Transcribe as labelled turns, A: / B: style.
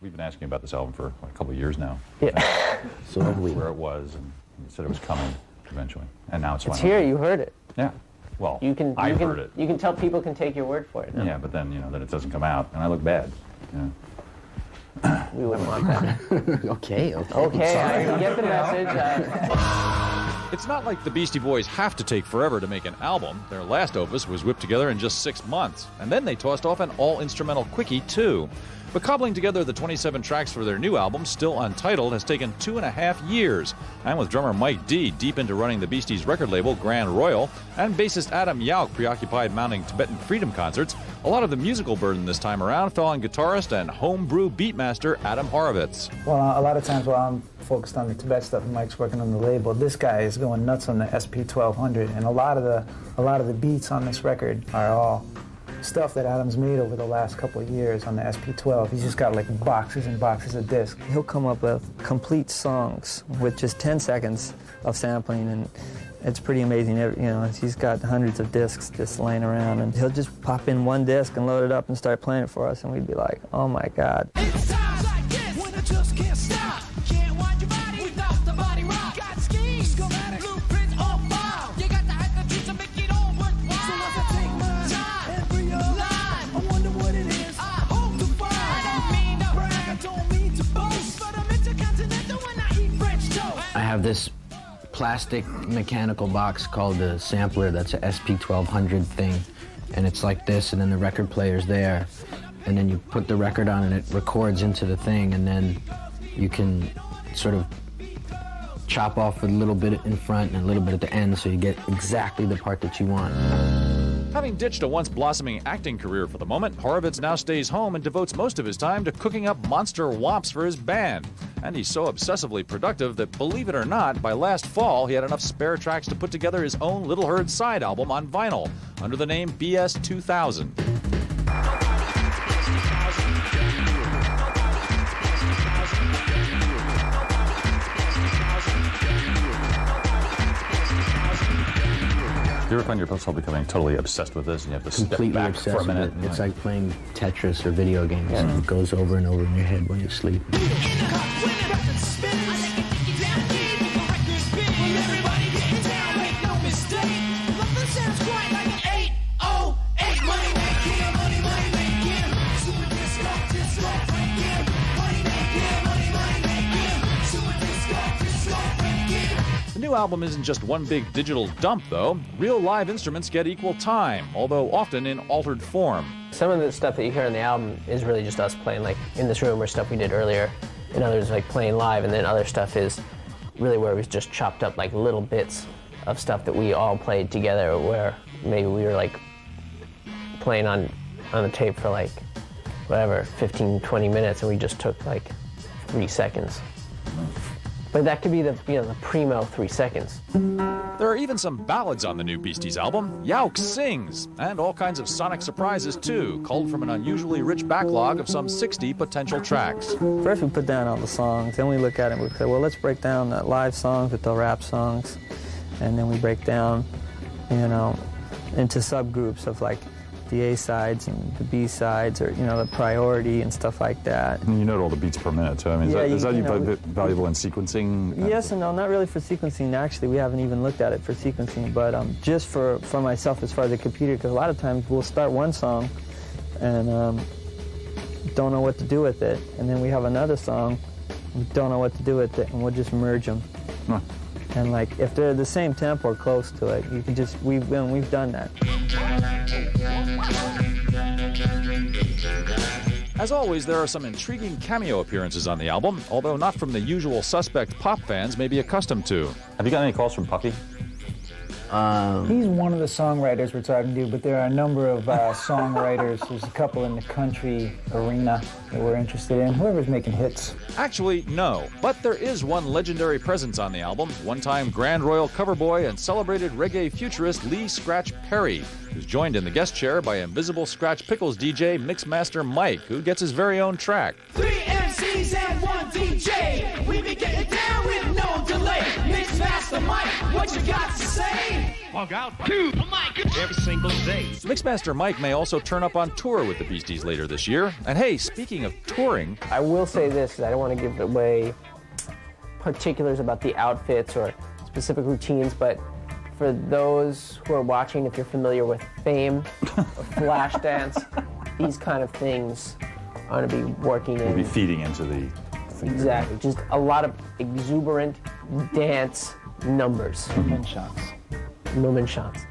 A: we've been asking about this album for a couple of years now.
B: Yeah.
A: So where it was, and you said it was coming eventually, and now it's
B: here. You heard it.
A: Yeah. Well,
B: I
A: heard it.
B: You can tell people can take your word for it. No?
A: Yeah, but then then it doesn't come out, and I look bad.
B: We wouldn't want that.
C: Okay.
B: I get the message.
D: It's not like the Beastie Boys have to take forever to make an album. Their last opus was whipped together in just 6 months, and then they tossed off an all-instrumental quickie, too. But cobbling together the 27 tracks for their new album, still untitled, has taken 2.5 years. And with drummer Mike D deep into running the Beasties' record label, Grand Royal, and bassist Adam Yauch preoccupied mounting Tibetan freedom concerts, a lot of the musical burden this time around fell on guitarist and homebrew beatmaster Adam Horvitz.
E: Well, a lot of times while I'm focused on the Tibet stuff and Mike's working on the label, this guy is going nuts on the SP1200, and a lot of the beats on this record are all stuff that Adam's made over the last couple of years on the SP12. He's just got like boxes and boxes of discs.
F: He'll come up with complete songs with just 10 seconds of sampling, and it's pretty amazing. He's got hundreds of discs just laying around, and he'll just pop in one disc and load it up and start playing it for us, and we'd be like, oh my God.
G: It's times like this when I just can't stop. Can't wind your body without the body rock. Got schemes, schematic, blueprints on file. You got the attitude to make it all worthwhile. So as I take my time and realize, I wonder what it is I hope to find. I don't mean to brag, I don't mean to boast, but I'm intercontinental when I eat French toast.
C: I have this plastic mechanical box called a sampler that's a SP1200 thing, and it's like this, and then the record player's there, and then you put the record on and it records into the thing, and then you can sort of chop off a little bit in front and a little bit at the end so you get exactly the part that you want.
D: Having ditched a once blossoming acting career for the moment, Horvitz now stays home and devotes most of his time to cooking up monster whops for his band. And he's so obsessively productive that, believe it or not, by last fall he had enough spare tracks to put together his own Little Herd side album on vinyl under the name BS 2000.
A: Do you ever find yourself becoming totally obsessed with this and you have to
C: Completely
A: step back
C: obsessed
A: for a minute?
C: with it. It's like playing Tetris or video games. Yeah. It goes over and over in your head when you sleep.
D: The new album isn't just one big digital dump, though. Real live instruments get equal time, although often in altered form.
B: Some of the stuff that you hear on the album is really just us playing, like in this room, or stuff we did earlier, and others like playing live, and then other stuff is really where it was just chopped up like little bits of stuff that we all played together, where maybe we were like playing on the tape for like whatever, 15, 20 minutes, and we just took like 3 seconds. But that could be the primo 3 seconds.
D: There are even some ballads on the new Beasties album. Yauch sings, and all kinds of sonic surprises too, culled from an unusually rich backlog of some 60 potential tracks.
F: First we put down all the songs, then we look at it and we say, well, let's break down the live songs with the rap songs, and then we break down, into subgroups of like the A-sides and the B-sides, or the priority and stuff like that.
A: And you note all the beats per minute, so I mean, is that valuable in sequencing?
F: Yes and no, not really for sequencing. Actually, we haven't even looked at it for sequencing, but just for myself as far as the computer, because a lot of times we'll start one song and don't know what to do with it, and then we have another song, we don't know what to do with it, and we'll just merge them.
A: Huh.
F: And like, if they're the same tempo or close to it, you can just, we've done that.
D: As always, there are some intriguing cameo appearances on the album, although not from the usual suspect pop fans may be accustomed to.
A: Have you got any calls from Puffy?
E: He's one of the songwriters we're talking to, but there are a number of songwriters. There's a couple in the country arena that we're interested in. Whoever's making hits.
D: Actually, no. But there is one legendary presence on the album, one-time Grand Royal cover boy and celebrated reggae futurist Lee Scratch Perry, who's joined in the guest chair by Invisible Scratch Pickles DJ Mixmaster Mike, who gets his very own track.
G: 3 MC MCs and one DJ. We be getting down with no delay. Mix master Mike, what you got to say?
H: Bug out to the mic every single day.
D: Mixmaster Mike may also turn up on tour with the Beasties later this year. And hey, speaking of touring,
B: I will say this, 'cause I don't want to give away particulars about the outfits or specific routines, but for those who are watching, if you're familiar with Fame or Flashdance, these kind of things are going to be working in.
A: We'll be feeding into the.
B: Exactly, just a lot of exuberant dance numbers.
E: Movement shots.
B: Movement shots.